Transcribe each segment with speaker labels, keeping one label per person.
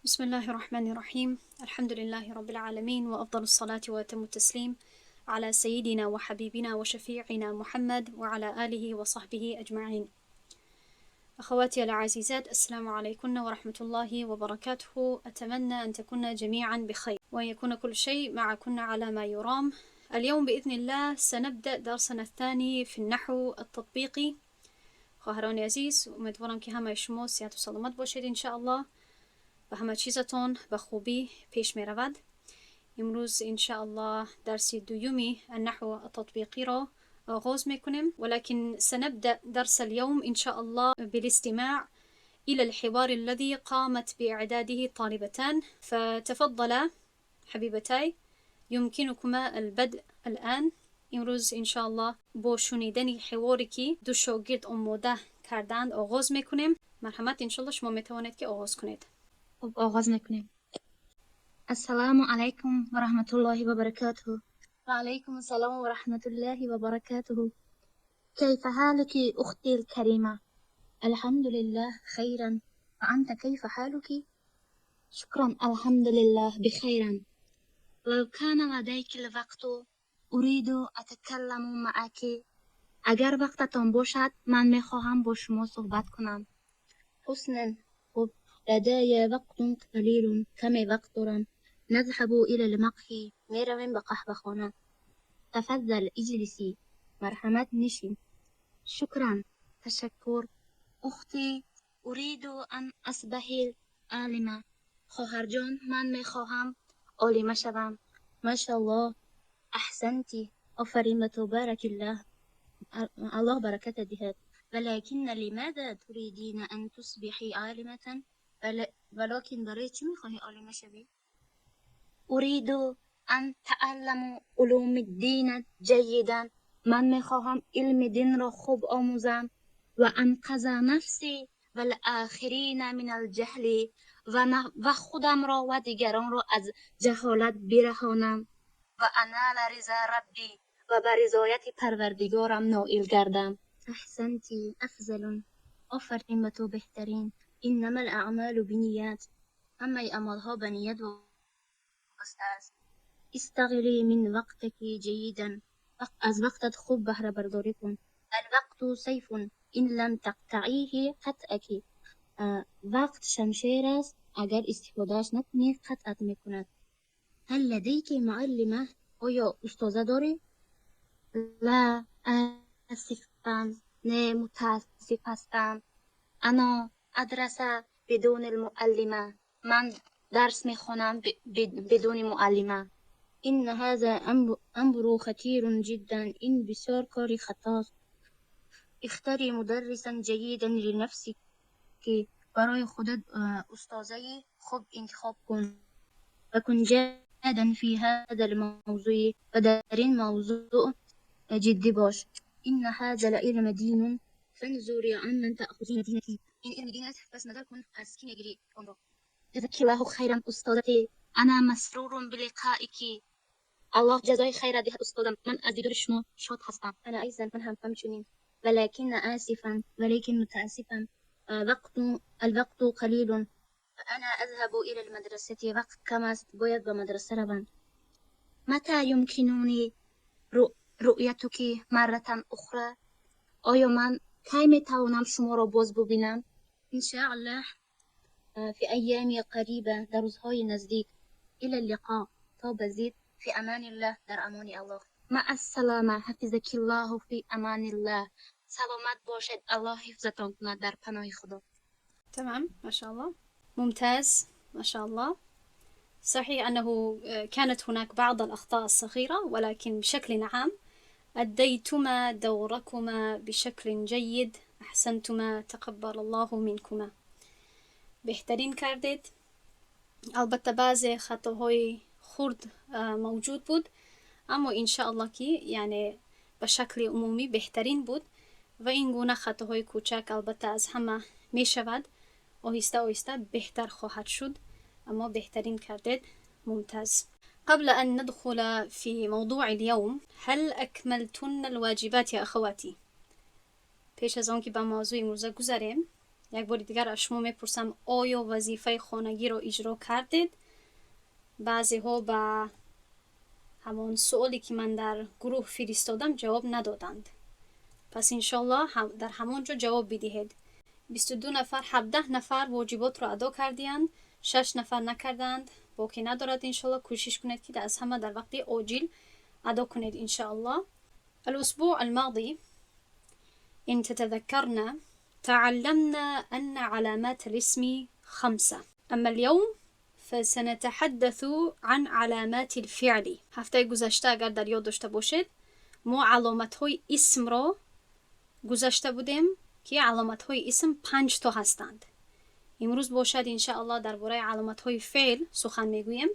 Speaker 1: بسم الله الرحمن الرحيم. الحمد لله رب العالمين، وأفضل الصلاة وأتم التسليم على سيدنا وحبيبنا وشفيعنا محمد وعلى آله وصحبه أجمعين. أخواتي العزيزات، السلام عليكم ورحمة الله وبركاته. أتمنى أن تكون جميعا بخير وأن يكون كل شيء معكن على ما يرام. اليوم بإذن الله سنبدأ درسنا الثاني في النحو التطبيقي. خواهران عزیز، امیدوارم که همه شما صحت و سلامت باشید ان شاء الله و همه چیزتون به خوبی پیش می رود. امروز ان شاء الله درس دومی النحو التطبیقی را آغاز میکنیم، ولكن سنبدأ درس اليوم ان شاء الله بالاستماع إلى الحوار الذي قامت بإعداده طالبتان. فتفضلا حبيبتاي، يمكنكما البدء الآن. امروز ان شاء الله با شنیدن حواری که دو شاگرد آماده کردند آغاز میکنیم. مرحمت، ان شاء الله شما میتوانید که آغاز کنید.
Speaker 2: خب آغاز میکنیم. السلام علیکم و رحمت الله و برکاته. و علیکم السلام و رحمت الله و برکاته. كيف حالك أختي الكريمة؟ الحمد لله خيرا. وأنت كيف حالك؟ شكرا الحمد لله بخيرا. لو كان لديك الوقت أريد أتكلم معك. اگر وقتتان باشد من میخواهم با شما صحبت کنم. حسنا. خب لدي وقت قلیل، کمی وقت دارم. نذهب إلى المقهى. میرویم به قهوه خانه. تفضل اجلسی. مرحمت نشین. شکرا. تشکر. اختی أريد أن أصبح عالمة. خواهر جان، من میخواهم عالمه شوم. ماشاءالله. احسنتی. آفرین و تبارک الله. الله بركة دهات. ولكن لماذا تريدين أن تصبحي عالمة؟ ولكن برای چی میخواهی عالمه شوی؟ أريد أن تعلم علوم الدين جيدا. من میخواهم علم دین را خوب آموزم. و انقذ نفسی و الآخرین من الجهل. و خودم را و دیگران را از جهالت برهانم. و انال رضا ربی. و بر رضایت پروردگارم نائل گردم. احسنتی. افضل. آفرین و تو بهترین. انما الاعمال بنیات. همه اعمالها به نیت وابسته است. استغلی من وقتك جیدا. از وقتت خوب بهره برداری کن. الوقت سیف ان لم تقطعیه قطعک. وقت شمشیر است، اگر استفادهش نکنی قطعت میکند. هل لدیک معلمه؟ آیا استاذه داری؟ لا آسفم. نه متاسف هستم. انا ادرس بدون المعلمه. من درس میخوانم بدون معلمه. این هذا امر خطیر جدا. این بسیار کاری خطاست. اختاری مدرسا جیدا لنفسك. که برای خودت استاذه خوب انتخاب کن. و کن جادا فی هذا الموضوع. و در این موضوع جدی باش. این هذا العلم دین فانظری عمن تأخذین دینک. این علم دین است، پس نظر کن از کی میگیری آن را. جزاک الله خیرا استادتی. انا مسرور بلقائک. الله جزای خیر دهد استادم. من از دیدار شما شاد هستم. انا ایضا، من هم همچنین. ولكن آسفا. ولكن متاسفم. الوقت قلیل. انا اذهب الى المدرسه. وقت کم است، باید به مدرسه روم. متى يمكنني رؤیتک مرة اخرى؟ آیا من کی میتوانم شما را باز ببینم؟ ان شاء الله فی ایام قریبه. در روزهای نزدیک. الى اللقاء. تا بزید. فی امان الله. در امان الله. مع السلامه. حفظك الله فی امان الله. سلامت باشد. الله حفظتان کند در پناه خدا.
Speaker 1: تمام، ما شاء الله، ممتاز ما شاء الله. صحيح أنه كانت هناك بعض الأخطاء الصغيرة، ولكن بشكل عام أديتما دوركما بشكل جيد. أحسنتما. تقبل الله منكما. بهترین کردید. البته بعضی خطاهای خرد موجود بود، اما ان شاء الله که یعنی به شکل عمومی بهترین بود. و این گونه خطاهای کوچک البته از همه میشود. آهسته آهسته بهتر خواهد شد، اما بهترین کردید. ممتاز. قبل أن ندخل في موضوع اليوم، هل أكملتن الواجبات يا أخواتي؟ پیش از آن که به موضوع امروز گذاریم، یک بار دیگر از شما میپرسم آیا وظیفه خانگی را اجرا کردید؟ بعضی ها به همان سوالی که من در گروه فرستادم جواب ندادند. پس انشالله در همانجا جواب بدهید. 22 نفر 17 نفر واجبات را ادا کردند، 6 نفر نکردند. باقی ندارد. انشالله کوشش کنید که از همه در وقت عاجل ادا کنید انشالله. الأسبوع الماضي إن تتذكرنا تعلمنا أن علامات الاسم 5. أما اليوم فسنتحدث عن علامات الفعل. هفته گذشته اگر در یاد داشته باشید ما علامت‌های اسم را گذاشته بودیم که علامت‌های اسم 5 تا هستند. امروز باشد انشاءالله درباره علامت‌های فعل سخن میگویم.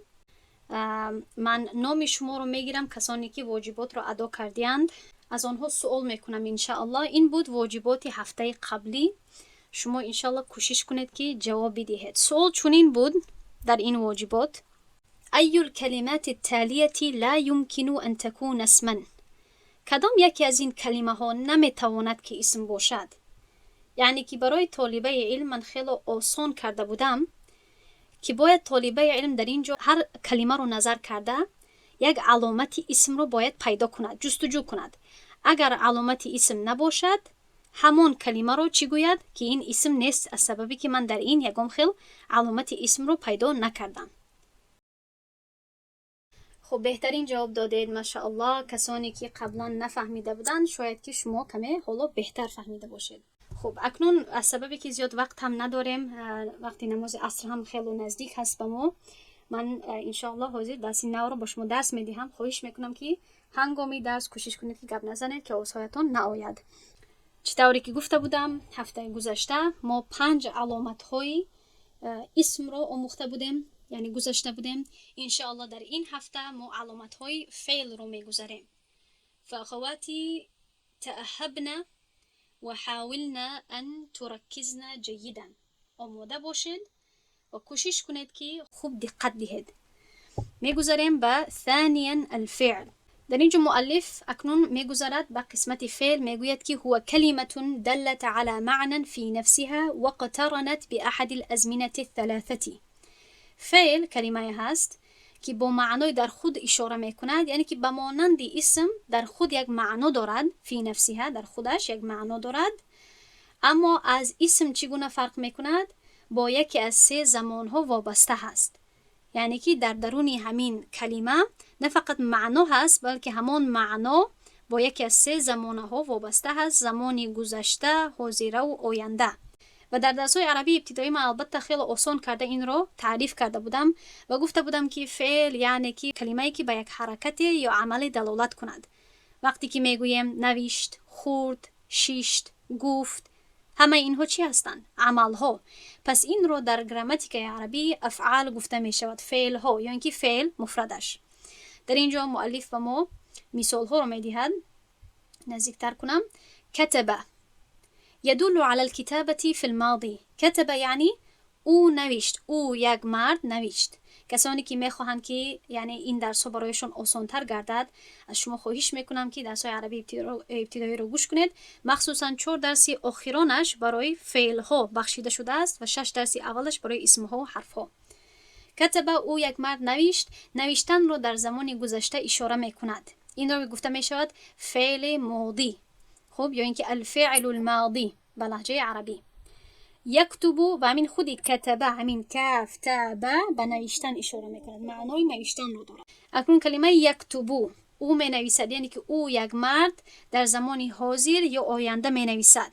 Speaker 1: من نام شما رو میگیرم، کسانی که واجبات را ادا کردند از آنها سوال میکنم انشاءالله. این بود واجبات هفته قبلی. شما انشاءالله کوشش کنید که جواب بدهید. سوال چنین بود در این واجبات: ای الکلمات التالیه لا يمكن ان تكون اسما. کدام یکی از این کلمه ها نمیتواند که اسم باشد؟ یعنی که برای طالبه علم من خیلی آسان کرده بودم که باید طالبه علم در اینجا هر کلمه رو نظر کرده یک علامت اسم رو باید پیدا کند، جستجو کند. اگر علامت اسم نباشد همان کلمه رو چی گوید که این اسم نیست، از سببی که من در این یگام خیل علامت اسم رو پیدا نکردم. خب بهترین جواب دادید ماشاءالله. کسانی که قبلا نفهمیده بودند شاید که شما کمی حالا بهتر فهمیده باشید. خب اکنون از سببی که زیاد وقت هم نداریم، وقتی نماز عصر هم خیلی نزدیک هست به ما، من انشاءالله حاضر درسی نو رو با شما درس میدهم. خواهش میکنم که هنگامی درس کوشش کنید که گپ نزنید که اوصایتون نآید. چطوری که گفته بودم هفته گذشته ما 5 علامت های اسم رو آموخته بودیم، یعنی گذاشته بودیم. انشاءالله در این هفته ما علامت های فعل رو میگذاریم. فاخواتی تأهبنا و حاولنا ان ترکزنا جیدا. آماده باشید و کوشش کنید که خوب دقت دهید. میگذاریم به ثانیا الفعل. در اینجا مؤلف اکنون میگذارد به قسمت فعل، میگوید که هو کلمه دلت على معنى في نفسها واقترنت باحد الازمنه الثلاثه. فعل کلمه هست که با معنای در خود اشاره میکند، یعنی که به مانند اسم در خود یک معنی دارد، فی نفسها در خودش یک معنی دارد، اما از اسم چگونه فرق میکند؟ با یکی از 3 زمانها وابسته هست. یعنی که در درون همین کلمه نه فقط معنا هست بلکه همان معنا با یکی از 3 زمانها وابسته هست: زمان گذشته، حاضر و آینده. و در درس‌های عربی ابتدایی من البته خیلی آسان کرده این رو تعریف کرده بودم و گفته بودم که فعل یعنی که کلمه‌ای که به یک حرکت یا عمل دلالت کند. وقتی که میگویم نوشت، خورد، شیشت، گفت، همه اینها چی هستند؟ عمل‌ها. پس این رو در گراماتیک عربی افعال گفته میشود، فعل‌ها، یا اینکه فعل مفردش. در اینجا مؤلف به ما مثال‌ها رو میدهد. نزدیکتر کنم. کتبه يدل على الكتابة في الماضي. كتب یعنی او نوشت، او یک مرد نوشت. کسانی که میخواهند که یعنی این درس ها برایشون آسان‌تر گردد، از شما خواهش میکنم که درس های عربی ابتدایی رو گوش کنید. مخصوصا 4 درسی آخرانش برای فعل ها بخشیده شده است و 6 درسی اولش برای اسم ها و حرف ها. کتب او یک مرد نوشت، نوشتن رو در زمان گذشته اشاره میکند. این رو گفته میشود فعل ماضی. خب یا اینکه الفعل الماضی به لهجه عربی. یکتبو و همین خودی کتبه، همین کف تبه به نوشتن اشاره میکند، معنای نوشتن رو دارد. اکنون کلمه یکتبو او می نویسد، یعنی که او یک مرد در زمان حاضر یا آینده می نویسد.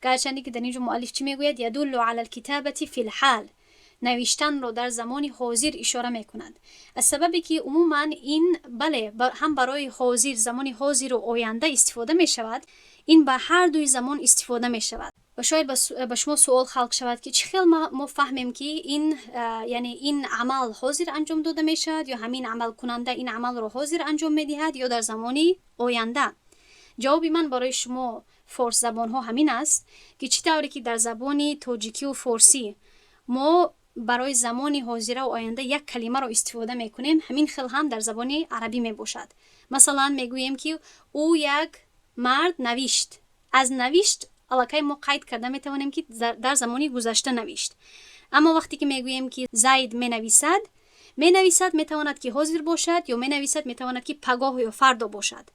Speaker 1: گرچه که در اینجا مؤلف چی میگوید؟ یدل علی الکتابه فی الحال. نوشتن رو در زمان حاضر اشاره میکند. از سببی که عموما این بله هم برای حاضر، زمان حاضر و آینده استفاده می شود، این به هر دوی زمان استفاده می شود. و شاید به شما سوال خلق شود که چه خیلی ما فهمیم که این یعنی این عمل حاضر انجام داده می شود یا همین عمل کننده این عمل رو حاضر انجام می دهد یا در زمانی آینده؟ جوابی من برای شما فارس زبان ها همین است که چطوری که در زبان تاجیکی و فارسی ما برای زمان حاضر و آینده یک کلمه رو استفاده می کنیم، همین خیلی هم در زبان عربی می باشد. مثلا می گوییم که او یک مرد نوشت. از نوشت الکی ما قید کرده میتوانیم که در زمانی گذشته نوشت. اما وقتی که میگوییم که زید مینویسد، مینویسد میتواند که حاضر باشد یا مینویسد میتواند که پگاه یا فردا باشد.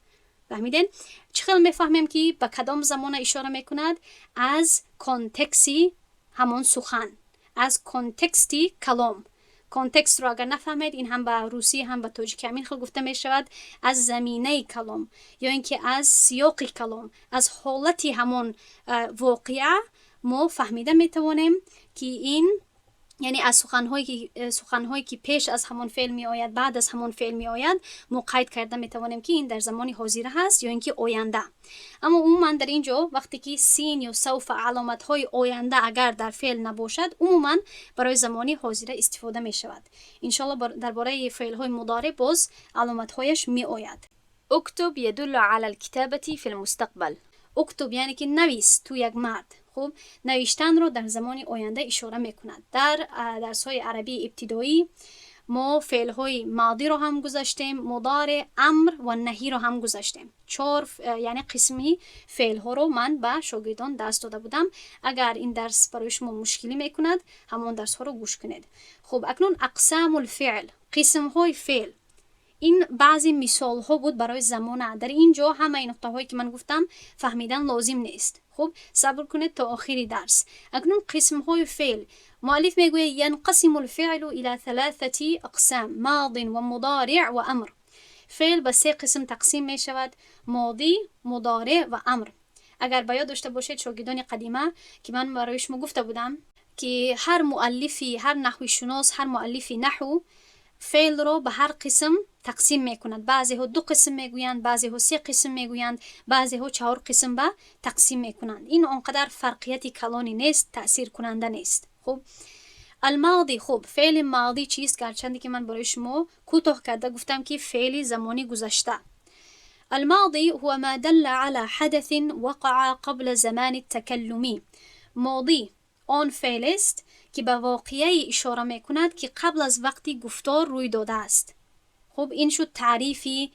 Speaker 1: فهمیدین؟ چه خیلی میفهمیم که به کدام زمان اشاره میکند؟ از کانتکسی همون سخن، از کانتکستی کلام. کانتکست رو اگر نفهمید، این هم به روسی هم به تاجیکی همین خیلی گفته می شود، از زمینه کلام یا اینکه از سیاق کلام، از حالتی همون واقعه ما فهمیده می توانیم که این یعنی از سخنهایی که پیش از همون فعل می آید، بعد از همون فعل می آید، ما قید کرده می توانیم که این در زمان حاضر هست یا اینکه آینده. اما عموما در اینجا وقتی که سین یا سوف علامت های آینده اگر در فعل نباشد، عموما برای زمانی حاضر استفاده می شود. انشالله درباره فعل های مضارع باز علامت هایش می آید. اکتب يدل على الكتابة في المستقبل. اکتب یعنی که نویس، تو یک مرد. خب نوشتن رو در زمان آینده اشاره میکند. در درس های عربی ابتدایی ما فعل های ماضی رو هم گذاشتیم، مضارع، امر و نهی رو هم گذاشتیم. 4 یعنی قسمی فعل ها رو من به شاگردان درس داده بودم. اگر این درس برای شما مشکلی میکند، همون درس ها رو گوش کنید. خب اکنون اقسام الفعل، قسم های فعل. این بعضی مثال ها بود برای زمانه. در اینجا همه این نقطه هایی که من گفتم فهمیدن لازم نیست. خب صبر کنید تا آخری درس. اکنون قسم های فعل، مؤلف میگوید ینقسم الفعل الى 3 اقسام، ماض و مضارع و امر. فعل به 3 قسم تقسیم می شود، ماضی، مضارع و امر. اگر باید داشته باشید شاگردان قدیمه که من برای شما گفته بودم که هر مؤلفی، هر نحوی شناس، هر مؤلفی نحو فعل رو به هر قسم تقسیم میکنند. بعضی ها 2 قسم میگویند، بعضی ها 3 قسم میگویند، بعضی ها 4 قسم به تقسیم میکنند. این آنقدر فرقیت کلانی نیست، تأثیر کننده نیست. خب الماضی، خب فعل ماضی چیست؟ گرچندی که من برای شما کوتاه کرده گفتم که فعل زمانی گذشته. الماضی هو ما دل على حدث وقع قبل زمان التکلمی. ماضی آن فعل است که به واقعه اشاره میکند که قبل از وقتی گفتار روی داده است. خب این شد تعریفی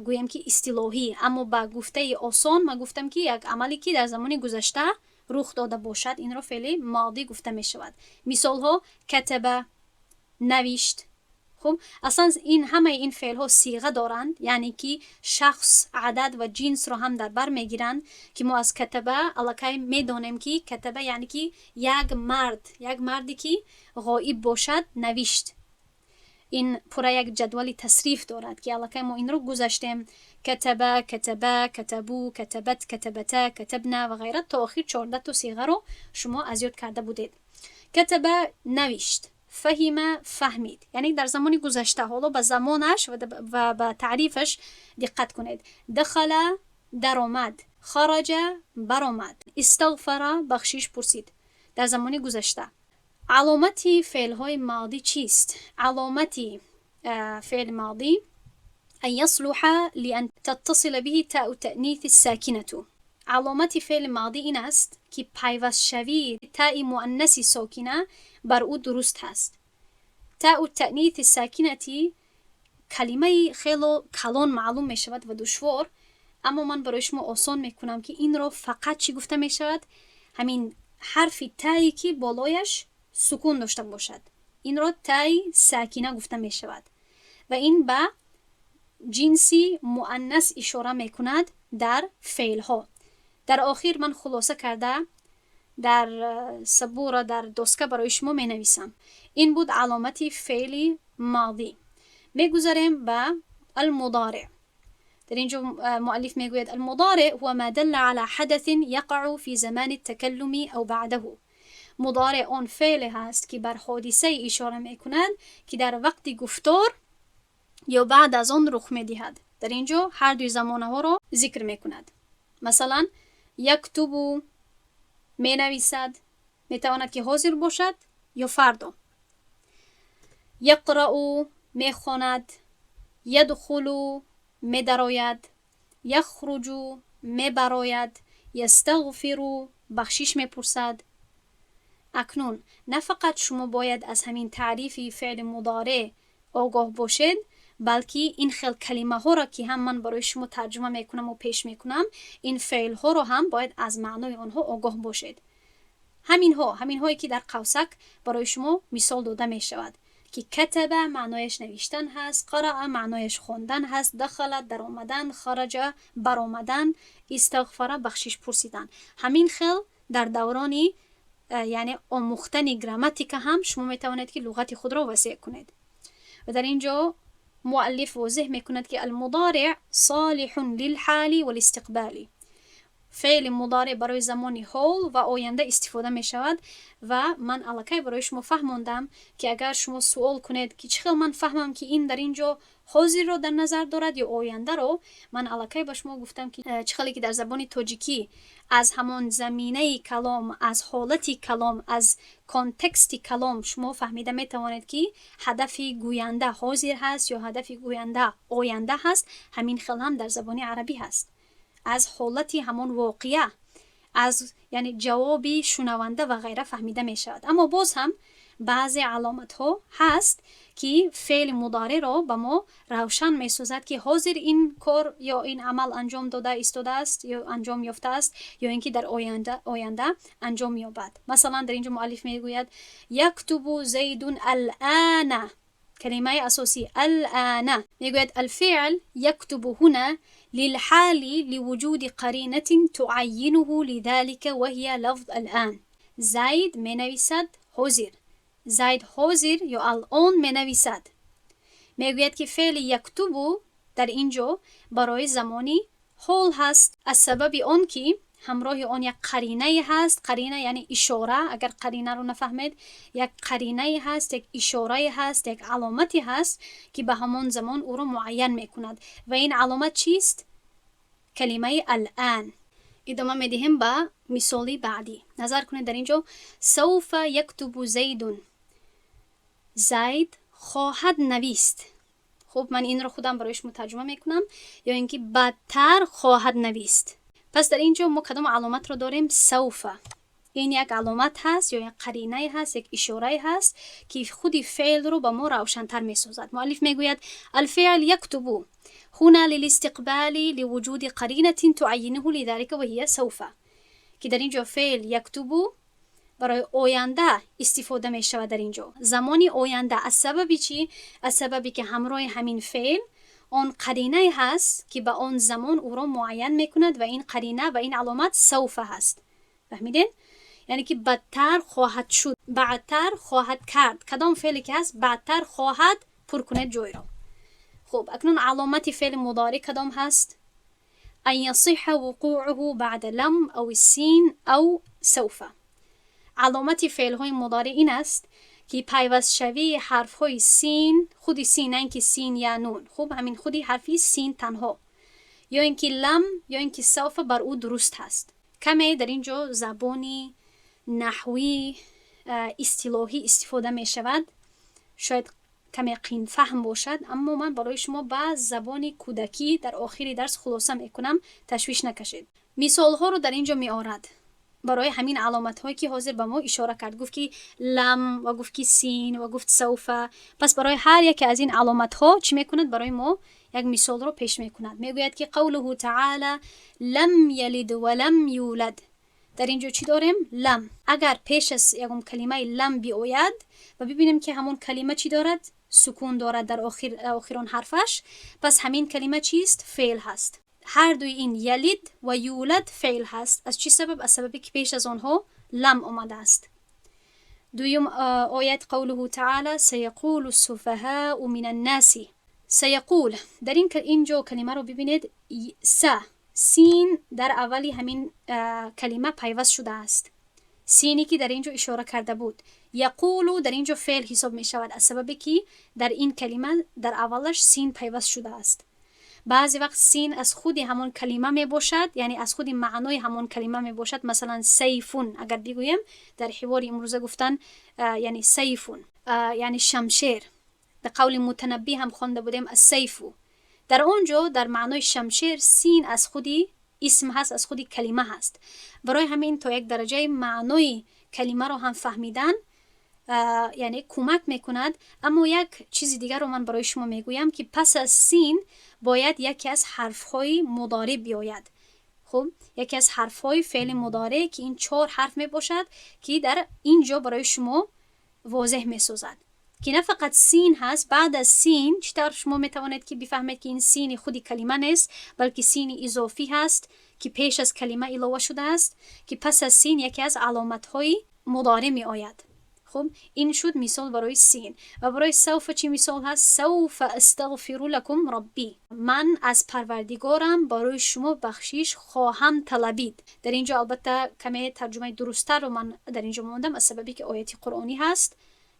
Speaker 1: گویم که اصطلاحی، اما با گفته آسان من گفتم که یک عملی که در زمان گذشته رخ داده باشد، این را فعل ماضی گفته می شود. مثال ها کتب، نوشت. خب اصلا این همه این فعل ها صیغه دارند، یعنی که شخص، عدد و جنس را هم در بر می گیرند که ما از کتبه الکی می دانیم که کتبه یعنی که یک مردی که غایب باشد نوشت. این پورا یک جدول تصریف دارد که الکی ما این رو گذاشتیم، کتبه، کتبه، کتبو، کتبت، کتبتا، کتبنا و غیره تا آخر 14 تا صیغه رو شما از یاد کرده بودید. کتبه نوشت، فهمه فهمید، یعنی در زمان گذشته. حالا به زمانش و به تعریفش دقت کنید. دخل درآمد، خرج برآمد، استغفر بخشش پرسید، در زمان گذشته. علامتی فعل های ماضی چیست؟ علامتی فعل ماضی ان يصلح لأن تتصل به تاء التأنیث الساکنه. علامت فعل ماضی این است که پیوست شوی تاء مؤنث ساکنه بر او درست هست. تاء التأنیث الساکنه کلمه خیلی کلان معلوم می شود و دشوار، اما من برای شما آسان می کنم که این را فقط چی گفته می شود؟ همین حرف تایی که بالایش سکون داشته باشد، این را تای ساکنه گفته می شود و این به جنسی مؤنث اشاره می کند در فعل ها. در آخر من خلاصه کرده در سبوره در دوسکه برای شما می نویسم. این بود علامت فعل ماضی. می گذاریم به المضارع. در اینجا مؤلف می گوید المضارع هو ما دل على حدث يقع في زمان التكلم او بعده. مضارع آن فعل هست که بر حادثه اشاره می کند که در وقت گفتار یا بعد از آن رخ می دهد. در اینجا هر دوی زمانه ها را ذکر می کند. مثلا یکتبو می نویسد، می تواند که حاضر باشد یا فردا. یقرأو می خواند، یدخلو می درآید، یخرجو می براید، یستغفرو بخشش می پرسد. اکنون نه فقط شما باید از همین تعریف فعل مضارع آگاه باشید، بلکه این خیل کلمه ها را که هم من برای شما ترجمه میکنم و پیش میکنم، این فعل ها رو هم باید از معنای آنها آگاه باشید. همین هایی که در قوسک برای شما مثال داده می شود که کتب معنایش نوشتن هست، قرأ معنایش خواندن هست، دخل در آمدن، خرج بر آمدن، استغفر بخشش پرسیدن. همین خیل در دورانی یعنی آموختن گراماتیک هم شما می توانید که لغت خود را وسیع کنید. و در اینجا مؤلف واضح می کند که المضارع صالح للحال والاستقبال. فعل مضارع برای زمان حال و آینده استفاده می شود و من الکی برای شما فهموندم که اگر شما سوال کنید که چخیل من فهمم که این در اینجا حاضر رو در نظر دارد یا آینده رو، من الکی با شما گفتم که چخیلی که در زبان تاجیکی از همان زمینه کلام، از حالت کلام، از کانتکست کلام شما فهمیده می توانید که هدف گوینده حاضر هست یا هدف گوینده آینده هست. همین خیل هم در زبان عربی هست. از حالتی همان واقعه، از یعنی جوابی شنونده و غیره فهمیده می شود. اما باز هم بعضی علامت ها هست که فعل مضارع را به ما روشن می سازد که حاضر این کار یا این عمل انجام داده ایستاده است یا انجام یافته است یا اینکه در آینده انجام یابد. مثلا در اینجا مؤلف می گوید یکتب زید الان، کلمه اساسی الان، می گوید الفعل یکتب هنا للحال لوجود قرینة تعینه لذلك وهي لفظ الان. زید می نویسد حاضر، زید حاضر یا الان می نویسد. می گوید که فعل یکتب در اینجا برای زمانی حال هست، از سبب آن که همراه آن یک قرینه هست. قرینه یعنی اشاره، اگر قرینه رو نفهمید، یک قرینه هست، یک اشاره هست، یک علامتی هست که به همان زمان او رو معین می کند. و این علامت چیست؟ کلمه الان. ادامه می دهیم به مثالی بعدی. نظر کنید در اینجا سوف یکتب زیدون، زید خواهد نویست. خب من این رو خودم برایش مترجمه میکنم، یا اینکه بدتر خواهد نویست. پس در اینجا ما کدام علامت رو داریم؟ سوف. این یک علامت هست یا یک قرینه هست، یک اشاره هست که خودی فعل رو به ما روشن‌تر میسازد. مؤلف میگوید الفعل یکتب هنا للاستقبال لوجود قرینه تعینه لذلك وهي سوف، که در اینجا فعل یکتب برای آینده استفاده می شود. در اینجا زمانی آینده. از سببی چی؟ از سببی که همراه همین فعل آن قرینه هست که به آن زمان او را معین می کند و این قرینه و این علامت سوف هست. فهمیدین؟ یعنی که بدتر خواهد شد، بعدتر خواهد کرد. کدام فعلی که هست بعدتر خواهد پر کنید جای را. خب اکنون علامت فعل مضارع کدام هست؟ ان یصح وقوعه بعد لم او السین او سوف. علامت فعل های مضارع این است که پیوست شوی حرف های سین، خودی سین، نه اینکه سین یا نون، خب همین خودی حرفی سین تنها، یا اینکه لم یا اینکه سوف بر او درست هست. کمی در اینجا زبانی نحوی اصطلاحی استفاده می شود، شاید کمی قین فهم باشد، اما من برای شما بعض زبانی کودکی در آخر درس خلاصه می کنم، تشویش نکشید. مثال ها رو در اینجا می آورد برای همین علامت هایی که حاضر به ما اشاره کرد. گفت که لم و گفت که سین و گفت سوف. پس برای هر یک از این علامت ها چی میکند؟ برای ما یک مثال رو پیش میکند. میگوید که قوله تعالی لم یلد و لم یولد. در اینجا چی داریم؟ لم. اگر پیش از یکم کلمه لم بیاید و ببینیم که همون کلمه چی دارد؟ سکون دارد در آخران حرفش، پس همین کلمه چیست؟ فعل هست. هر دوی این یلید و یولد فعل هست. از چی سبب؟ از سببی که پیش از آنها لم آمده است. دویم آیت قوله تعالی سیقول السفهاء من الناس. سیقول در اینجا کلمه رو ببینید، سین در اولی همین کلمه پیوست شده است. سینی که در اینجا اشاره کرده بود. یقولو در اینجا فعل حساب می شود از سببی که در این کلمه در اولش سین پیوست شده است. بعضی وقت سین از خودی همون کلمه می باشد، یعنی از خودی معنای همون کلمه می باشد. مثلا سیفون اگر بگویم در حوار امروزه گفتن یعنی سیفون یعنی شمشیر. در قول متنبی هم خوانده بودیم از سیفو. در اونجا در معنای شمشیر سین از خودی اسم هست، از خودی کلمه هست. برای همین تا یک درجه معنای کلمه رو هم فهمیدن یعنی کمک میکند. اما یک چیز دیگر رو من برای شما میگویم که پس از سین باید یکی از حرفهای مضارع بیاید. خب یکی از حرفهای فعل مضارع که این 4 حرف می باشد که در اینجا برای شما واضح می سازد که نه فقط سین هست. بعد از سین چطور شما می توانید که بفهمید که این سین خودی کلمه نیست، بلکه سین اضافی هست که پیش از کلمه علاوه شده است، که پس از سین یکی از علامت‌های مضارع می آید. خب این شد مثال برای سین. و برای سوف چی مثال هست؟ سوف استغفر لکم ربی، من از پروردگارم برای شما بخشش خواهم طلبید. در اینجا البته کمی ترجمه درست‌تر رو من در اینجا موندم از سببی که آیه قرآنی هست،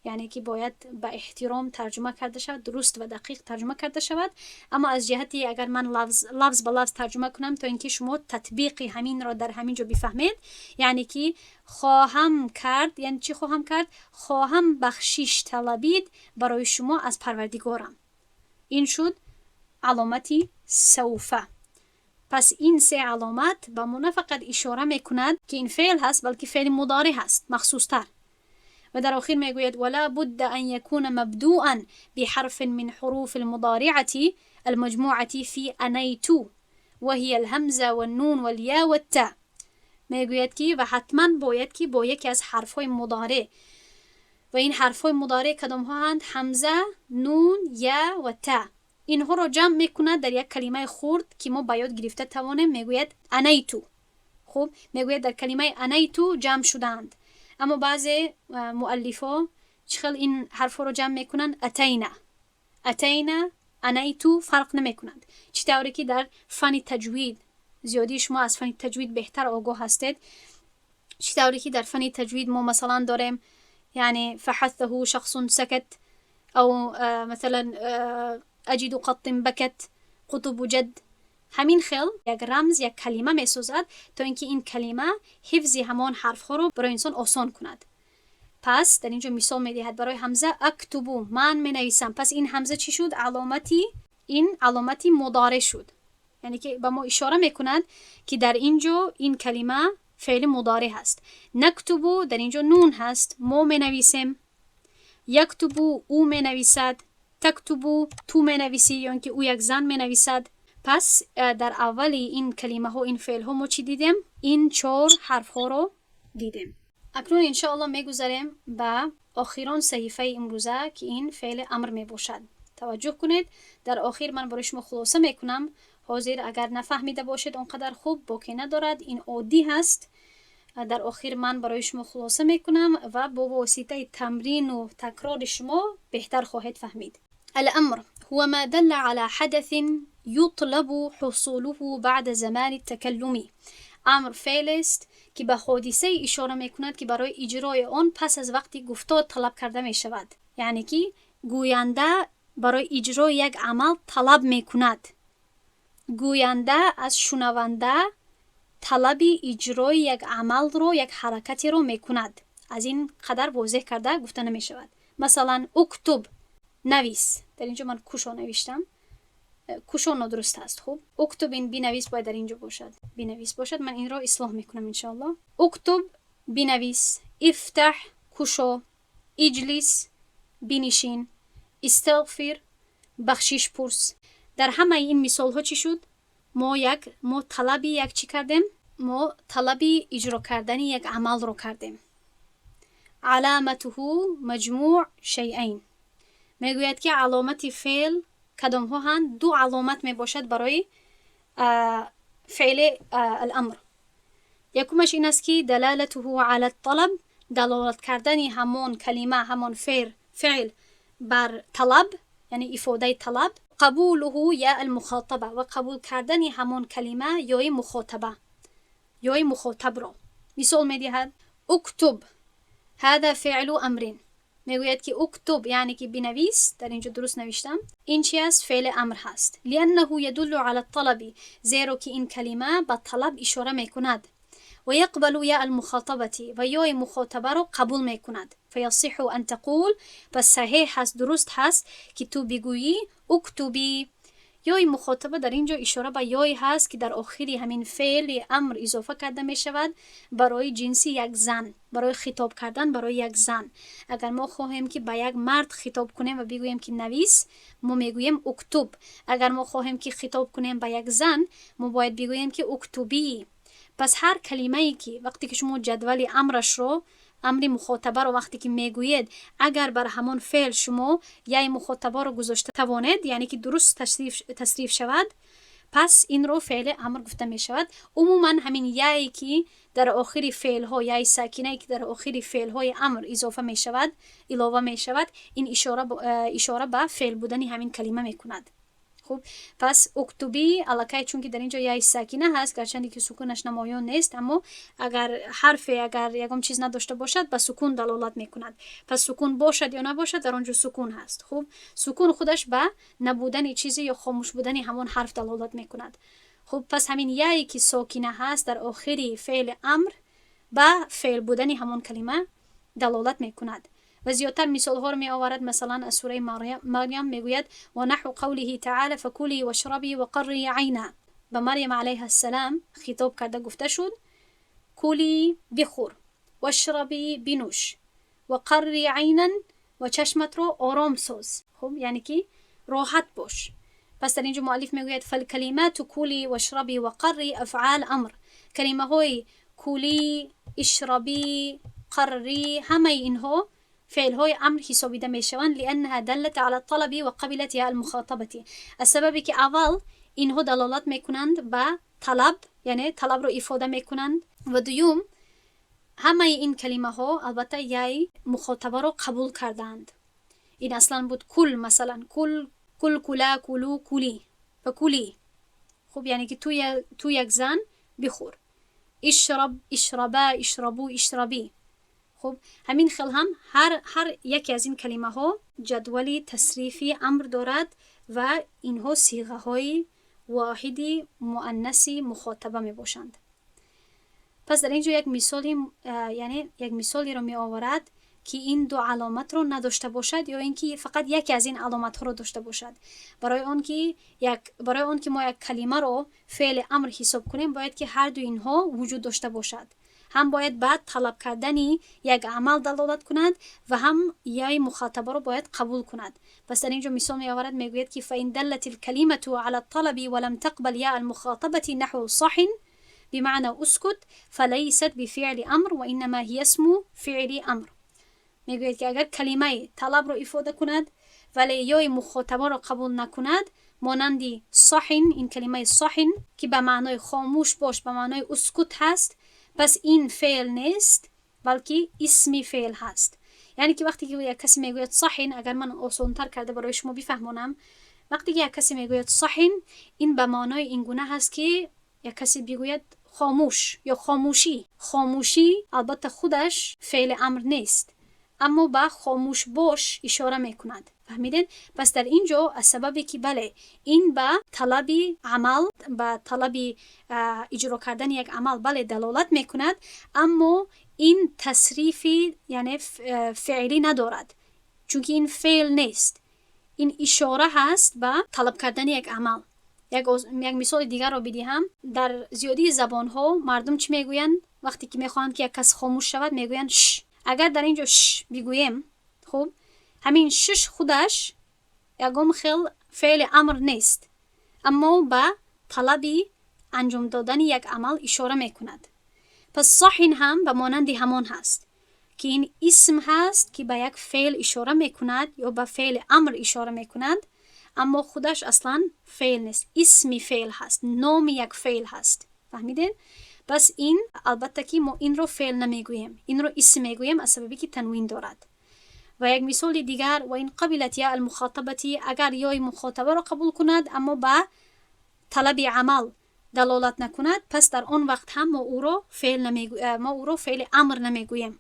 Speaker 1: یعنی که باید به احترام ترجمه کرده شود، درست و دقیق ترجمه کرده شود. اما از جهتی اگر من لفظ به لفظ ترجمه کنم تا اینکه شما تطبیق همین را در همین جا بفهمید، یعنی که خواهم کرد، یعنی چی خواهم کرد؟ خواهم بخشش طلبید برای شما از پروردگارم. این شد علامتی سوفه. پس این 3 علامت به ما نه فقط اشاره میکند که این فعل هست، بلکه فعل مضارع هست مخصوص تر. و در آخر میگوید ولا بد ان يكون مبدوءا بحرف من حروف المضارعه المجموعه في انيت وهي الهمزه والنون والياء والتاء. میگوید که و حتما باید که با یکی از حرفهای مضارع، و این حرفهای مضارع کدام ها هستند؟ همزه، نون، یا و تا. اینها رو جمع میکند در یک کلمه خرد که ما باید گرفته توانیم. میگوید انیتو. خب میگوید در کلمه انیتو جمع شدند. اما بعضی مؤلفا چخل این حرف رو جمع میکنند اتینا، انیتو فرق نمیکنند. چطوری که در فن تجوید، زیادی شما از فن تجوید بهتر آگاه هستید، چطوری که در فن تجوید ما مثلا داریم یعنی فحثه شخص سکت، او مثلا اجد قط بکت، قطب جد. همین خیل یک رمز، یک کلمه میسازد تا اینکه این کلمه حفظ همان حرف ها رو برای انسان آسان کند. پس در اینجا مثال میدهد برای همزه اکتبو، من می نویسم. پس این همزه چی شد؟ این علامتی مضارع شد، یعنی که به ما اشاره میکند که در اینجا این کلمه فعل مضارع هست. نکتبو در اینجا نون هست، ما می نویسیم. یکتبو او می نویسد. تکتبو تو می نویسی، یعنی که او یک زن می نویسد. پس در اول این کلمه ها، این فعل ها ما چی دیدیم؟ این 4 حرف ها رو دیدیم. اکنون انشاءالله میگذاریم به آخران صحیفه امروزه که این فعل امر می باشد. توجه کنید، در آخر من برای شما خلاصه میکنم. حاضر اگر نفهمیده باشید اونقدر خوب، باکی ندارد، این عادی هست. در آخر من برای شما خلاصه میکنم و با واسطه تمرین و تکرار شما بهتر خواهید فهمید. الامر هو ما دل على حدث يطلب حصوله بعد زمان التكلم. امر فعل است که به حادثه اشاره میکند که برای اجرای آن پس از وقتی گفتار طلب کرده می شود. یعنی که گوینده برای اجرای یک عمل طلب میکند. گوینده از شنونده طلب اجرای یک عمل رو، یک حرکتی رو میکند. از این قدر واضح کرده گفته نمی شود. مثلا اکتب، نویس. در اینجا من کوشو نوشتم، کوشو نادرست هست. خب اکتب، این بنویس باید در اینجا باشد، بنویس باشد. من این را اصلاح میکنم انشاءالله. اکتب بنویس، افتح کوشو، اجلس بنشین، استغفر بخشش پرس. در همه این مثال ها چی شد؟ ما طلبی یک چی کردیم؟ ما طلبی اجرا کردن یک عمل رو کردیم. علامته مجموع شیئین. میگوید که علامت فعل کدام ها هست؟ 2 علامت می باشد برای فعل الامر. یکمش این است که دلالته علی الطلب، دلالت کردن همان کلمه، همان فعل بر طلب، یعنی افاده طلب. قبوله یا المخاطبه، و قبول کردن همان کلمه یا مخاطبه یا مخاطب را. مثال می دهد اکتب هذا فعل امر. میگوید که اکتب یعنی که بنویس، در اینجا درست نوشتم، این چی است؟ فعل امر هست. لانه يدل على الطلب، زیرا که این کلمه به طلب اشاره میکند. و یقبل یا المخاطبه، و یا مخاطبه رو قبول میکند. فیصح ان تقول، پس صحیح هست، درست هست که تو بگویی اکتبی یای مخاطبه در اینجا اشاره به یای هست که در آخری همین فعل امر اضافه کرده می شود برای جنسی یک زن، برای خطاب کردن برای یک زن. اگر ما خواهیم که به یک مرد خطاب کنیم و بگوییم که نویس، ما میگوییم اکتب. اگر ما خواهیم که خطاب کنیم به یک زن، ما باید بگوییم که اکتبی. پس هر کلمه ای که وقتی که شما جدول امرش رو، امر مخاطبه رو وقتی که میگویید، اگر بر همان فعل شما یای مخاطبه رو گذاشته توانید، یعنی که درست تصریف شود، پس این رو فعل امر گفته می شود. عموما همین یایی که در آخر فعل ها، یای ساکنه که در آخر فعل های امر اضافه می شود، علاوه می شود، این اشاره به فعل بودن همین کلمه می کند. خب پس اکتبی الکی چون که در اینجا یای ساکنه هست، گرچه که سکونش نمایان نیست، اما اگر حرف اگر یکم چیز نداشته باشد به سکون دلالت میکند. پس سکون باشد یا نباشد در آنجا سکون هست. خب سکون خودش به نبودن چیزی یا خاموش بودن همون حرف دلالت میکند. خب پس همین یایی که ساکنه هست در آخری فعل امر به فعل بودن همون کلمه دلالت میکند. و زیادتر مثال ها رو می آورد. مثلا از سوره مریم میگوید و نحو قوله تعالی فکلی و شربی و قری عینا. به مریم علیه السلام خطاب کرده گفته شد کلی بخور و شربی بنوش و قری عینا و چشمت رو آرام ساز. خب یعنی که راحت باش. پس در اینجا مؤلف میگوید فالکلمات کلی و شربی و قری افعال امر. کلمه های کلی، اشربی، قری، همه اینها فعل های امر حسابیده می شوند لانها دلت على الطلب و قبلت یا المخاطبه. السبب که اول اینها دلالت می کنند به طلب، یعنی طلب رو افاده می کنند، و دوم همه این کلمه ها البته یای مخاطبه رو قبول کردند. این اصلا بود کل، مثلا کل، کلا، کلو، کلی و کلی. خب یعنی که تو یک زن بخور. اشرب، اشربا، اشربو، اشربی. خب همین خیل هم هر یکی از این کلمه ها جدولی تصریفی امر دارد و اینها صیغه های واحدی مؤنثی مخاطبه می باشند. پس در اینجا یک مثالی رو می آورد که این دو علامت رو نداشته باشد یا اینکه فقط یکی از این علامت ها رو داشته باشد. برای آن که ما یک کلمه رو فعل امر حساب کنیم باید که هر دو اینها وجود داشته باشد. هم باید بعد طلب کردنی یک عمل دلالت کند و هم یای مخاطبه رو باید قبول کند. پس در اینجا مثال می آورد، میگوید که فإن دلت الكلمة على الطلب ولم تقبل یا المخاطبة نحو صح بمعنى اسكت فليست بفعل امر وانما هي اسم فعل امر. میگوید که اگر کلمه طلب رو افاده کند ولی یای مخاطبه رو قبول نکند، مانندی صحن، این کلمه صحن که به معنای خاموش باش، به معنای اسکت هست، پس این فعل نیست بلکه اسم فعل هست. یعنی که وقتی که یک کسی میگوید صحن، اگر من آسان‌تر کرده برای شما بفهمونم، وقتی که یک کسی میگوید صحن، این به معنای این گونه هست که یک کسی بگوید خاموش یا خاموشی. خاموشی البته خودش فعل امر نیست، اما به خاموش باش اشاره میکند. فهمیدین؟ پس در اینجا از سببی که بله این به طلب عمل، به طلب اجرا کردن یک عمل بله دلالت میکند، اما این تصریفی یعنی فعلی ندارد، چون که این فعل نیست، این اشاره هست به طلب کردن یک عمل. یک مثال دیگر رو بدیم. در زیادی زبان ها مردم چی میگویند وقتی که میخواهند که یک کس خاموش شود؟ میگویند ش. اگر در اینجا ش بگویم، خب همین شش خودش یکم خیل فعل امر نیست، اما به طلبی انجام دادن یک عمل اشاره میکند. پس صحن هم به مانند همان هست که این اسم هست که به یک فعل اشاره میکند یا به فعل امر اشاره میکند، اما خودش اصلا فعل نیست، اسم فعل هست، نام یک فعل هست. فهمیدین؟ پس این البته که ما این رو فعل نمیگوییم، این رو اسم میگوییم از سببی که تنوین دارد. و یک مثال دیگر، و این قبلت یا المخاطبتی، اگر یای مخاطبه رو قبول کند اما به طلب عمل دلالت نکند، پس در آن وقت هم ما او رو فعل امر نمیگوییم.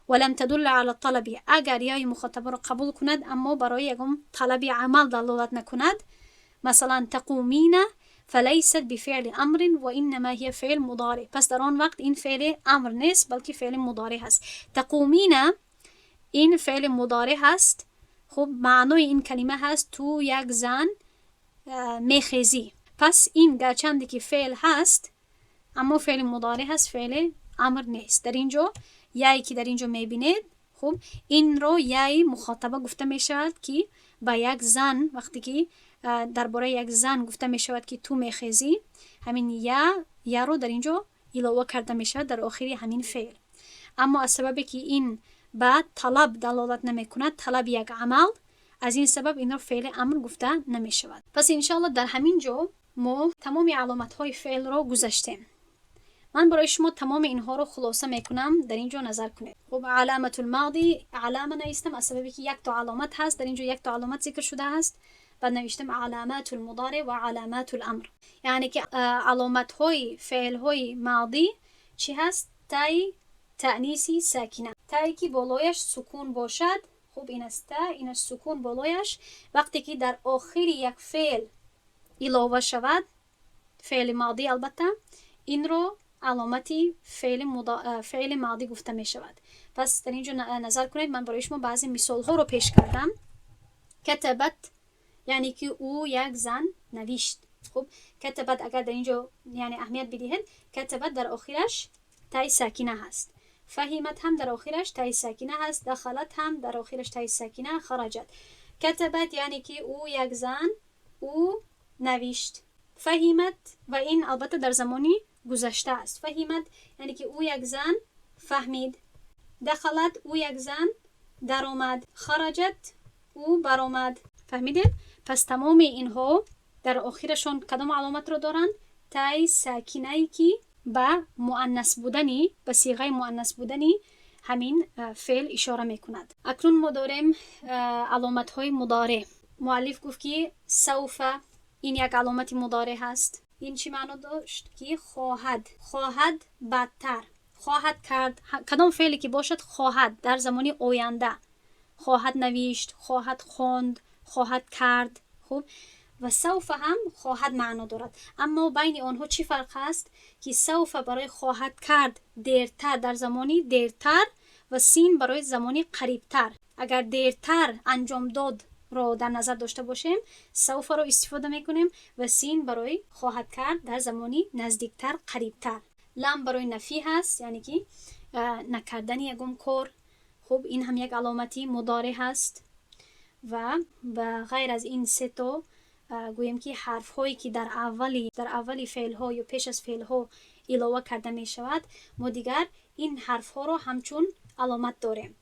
Speaker 1: ولم تدل على الطلب، اگر یای مخاطبه رو قبول کند اما برای یکم طلب عمل دلالت نکند، مثلا تقومین فلیست بفعل امر و انما هي فعل مضارع، پس در آن وقت این فعل امر نیست بلکه فعل مضارع هست. تقومین این فعل مضارع هست. خب معنای این کلمه هست تو یک زن میخیزی. پس این گرچنده که فعل هست اما فعل مضارع هست، فعل امر نیست. در اینجا یایی که در اینجا میبینید، خب این رو یای مخاطبه گفته میشود که با یک زن، وقتی که درباره یک زن گفته میشود که تو میخیزی، همین یا رو در اینجا علاوه کرده میشود در آخری همین فعل. اما از سببی که این به طلب دلالت نمیکند، طلب یک عمل، از این سبب این رو فعل امر گفته نمیشود. پس انشاءالله در همین جا ما تمام علامت های فعل رو گذاشتیم. من برای شما تمام اینها رو خلاصه میکنم، در اینجا نظر کنید. خب علامت الماضی علامه نوشتم از سببی که یک تا علامت هست، در اینجا یک تا علامت ذکر شده هست. بعد نوشتم علامات المضارع و علامات الامر، یعنی که علامت های فعل های ماضی چی هست؟ تای تأنیسی ساکنه، تایی که بالایش سکون باشد. خب این است تا، این سکون بالایش. وقتی که در آخر یک فعل علاوه شود، فعل ماضی البته، این رو علامتی فعل ماضی گفته می شود. پس در اینجا نظر کنید، من برای شما بعضی مثال ها رو پیش کردم. کتبت یعنی که او یک زن نوشت. خب کتبت اگر در اینجا یعنی اهمیت بدهید، کتبت در آخرش تای ساکنه هست. فهمت هم در آخرش تای ساکنه هست. دخلت هم در آخرش تای ساکنه. خرجت. کتبت یعنی که او یک زن او نوشت. فهمت و این البته در زمانی گذشته است. فهمت یعنی که او یک زن فهمید. دخلت او یک زن در آمد. خرجت او برآمد. فهمیدید؟ پس تمام اینها در آخرشون کدام علامت رو دارن؟ تای ساکنه‌ای که به مؤنث بودنی، به صیغه مؤنث بودنی همین فعل اشاره میکند. اکنون ما داریم علامت های مضارع. مؤلف گفت که سوف، این یک علامت مضارع هست. این چی معنی داشت؟ که خواهد بدتر، خواهد کرد. کدام فعلی که باشد خواهد، در زمانی آینده، خواهد نوشت، خواهد خواند، خواهد کرد. خب و سوف هم خواهد معنا دارد. اما بین آنها چی فرق است؟ که سوف برای خواهد کرد دیرتر، در زمانی دیرتر، و سین برای زمانی قریبتر. اگر دیرتر انجام داد رو در نظر داشته باشیم، سوف رو استفاده میکنیم، و سین برای خواهد کرد در زمانی نزدیکتر، قریبتر. لام برای نفی هست، یعنی که نکردن یگم کار. خب این هم یک علامتی مضارع هست. و غیر از این سه تا گویم که حرف هایی که در اولی فعل ها یا پیش از فعل ها علاوه کرده می شود، ما دیگر این حرف ها رو همچون علامت داریم.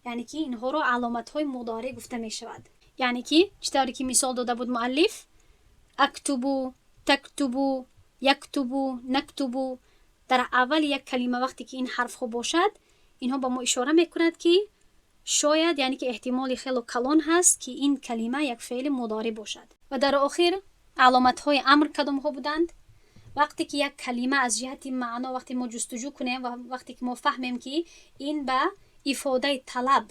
Speaker 1: یعنی که اینها رو علامت های مضارع گفته می شود. یعنی که چطوری که مثال داده بود مؤلف، اکتبو، تکتبو، یکتبو، نکتبو، در اول یک کلمه وقتی که این حرف ها باشد، اینها با ما اشاره میکند که شاید، یعنی که احتمال خیلی کلان هست که این کلمه یک فعل مضارع باشد. و در آخر علامت های امر کدام ها بودند؟ وقتی که یک کلمه از جهت معنا وقتی ما جستجو کنیم و وقتی که ما فهمیم که این به افاده طلب،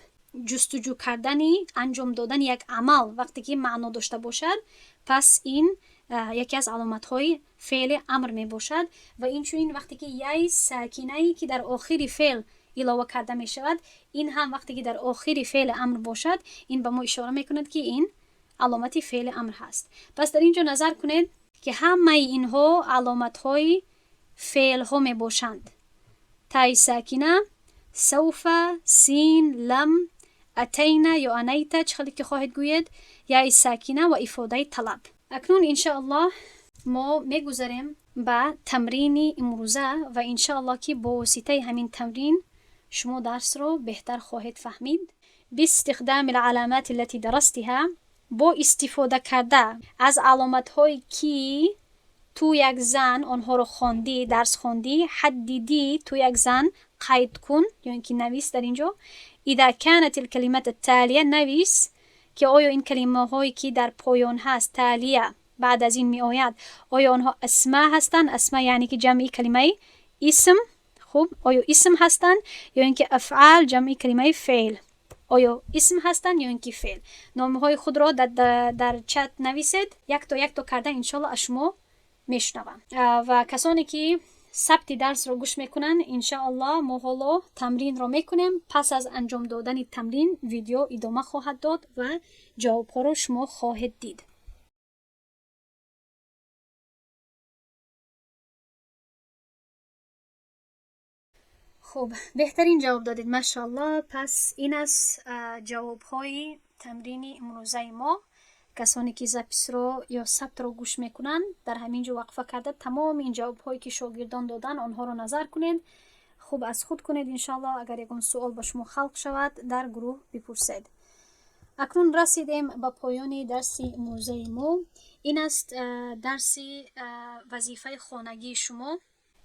Speaker 1: جستجو کردنی، انجام دادن یک عمل وقتی که معنا داشته باشد، پس این یکی از علامت های فعل امر می باشد. و این چون وقتی که یای ساکنه‌ای که در آخر فعل علاوه کرده می شود، این هم وقتی که در آخر فعل امر باشد، این به ما اشاره می کند که این علامتی فعل امر هست. پس در اینجا نظر کنید که همه اینها علامت های فعل ها می باشند. تای ساکنه، سوف، سین، لم، اتینا یا انیتا، چخلی که خواهد گوید، یای ساکنه و افاده طلب. اکنون انشاءالله ما می گذاریم به تمرین امروزه و انشاءالله که با واسطه همین تمرین شما درس رو بهتر خواهید فهمید. باستخدام العلامات التي درستها، با استفاده کرده از علامت هایی که تو یک زن آنها رو خواندی، درس خواندی، حدیدی، تو یک زن قید کن، یعنی که نویس در اینجا. اذا كانت الكلمات التاليه، نویس که آیا این کلمه هایی که در پایان هست، تالیه، بعد از این می آید، آیا آنها اسما هستند؟ اسما یعنی که جمعی کلمه اسم. خوب، آیا اسم هستند یا اینکه افعال، جمعی کلمه فعل؟ آیا اسم هستند یا اینکه فعل؟ نامه های خود را در چت نویسید، یک تا کرده انشالله از شما میشنوم. و کسانی که ثبت درس رو گوش میکنن، انشاءالله ما حالا تمرین رو میکنیم. پس از انجام دادن تمرین ویدیو ادامه خواهد داد و جواب ها رو شما خواهید دید. خب بهترین جواب دادید ماشاءالله. پس این است جواب‌های تمرین امروزه ما. کسانی که زپیس رو یا ثبت رو گوش میکنن در همینجا وقفه کرده تمام این جواب‌هایی که شاگردان دادن آنها رو نظر کنید، خوب از خود کنید. انشالله اگر یکم سوال با شما خلق شود در گروه بپرسید. اکنون رسیدیم به پایان درس امروزه ما. این است درس وظیفه خانگی شما.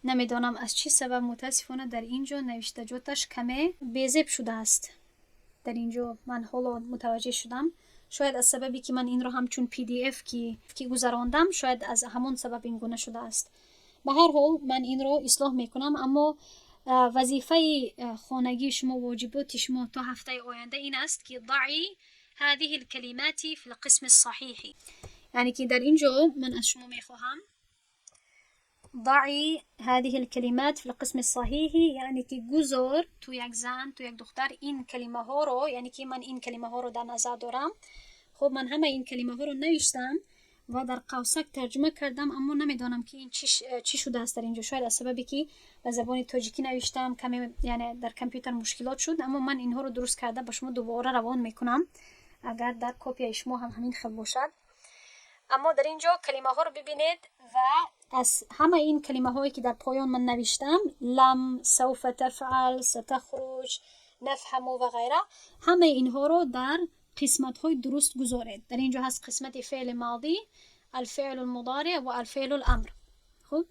Speaker 1: نمیدانم از چه سبب متاسفانه در اینجا نوشته جاتش کمی بی‌ضبط شده است. در اینجا من حالا متوجه شدم، شاید از سببی که من این رو همچون PDF که گذراندم، شاید از همون سبب این گونه شده است. به هر حال من این رو اصلاح میکنم. اما وظیفه خانگی شما، واجبات شما تا هفته آینده این است که ضعی هذه الكلمات في القسم الصحيح. یعنی که در اینجا من از شما میخواهم ضعی هذه الكلمات في القسم الصحيح، یعنی که گذار تو یک زن تو یک دختر این کلمه ها رو، یعنی که من این کلمه ها رو در نظر دارم. خب من همه این کلمه ها رو نوشتم و در قوسک ترجمه کردم، اما نمیدانم که این چی شده است در اینجا. شاید از سببی که به زبان تاجیکی نوشتم کمی، یعنی در کامپیوتر مشکلات شد. اما من اینها رو درست کرده به شما دوباره روان میکنم اگر در کپی شما هم همین خیلی باشد. اما در اینجا کلمه ها رو ببینید و از همه این کلمه هایی که در پایان من نوشتم، لم، سوف تفعل، ستخرج، نفهم و غیره، همه اینها رو در قسمت های درست گذارید. در اینجا هست قسمت فعل ماضی، الفعل المضارع و الفعل الامر. خب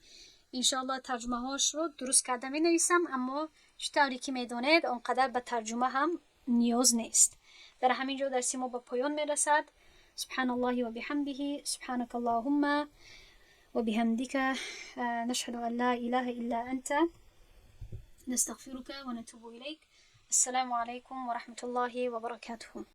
Speaker 1: انشاءالله ترجمه هاش رو درست کرده می نویسم، اما چطوری که می دانید اونقدر به ترجمه هم نیاز نیست. در همینجا درس ما به پایان می رسد. سبحان الله و بحمده، سبحانك اللهم و بحمدك، نشهد ان لا اله الا انت، نستغفرك و نتوب الیک. السلام علیکم و رحمت الله و برکاته.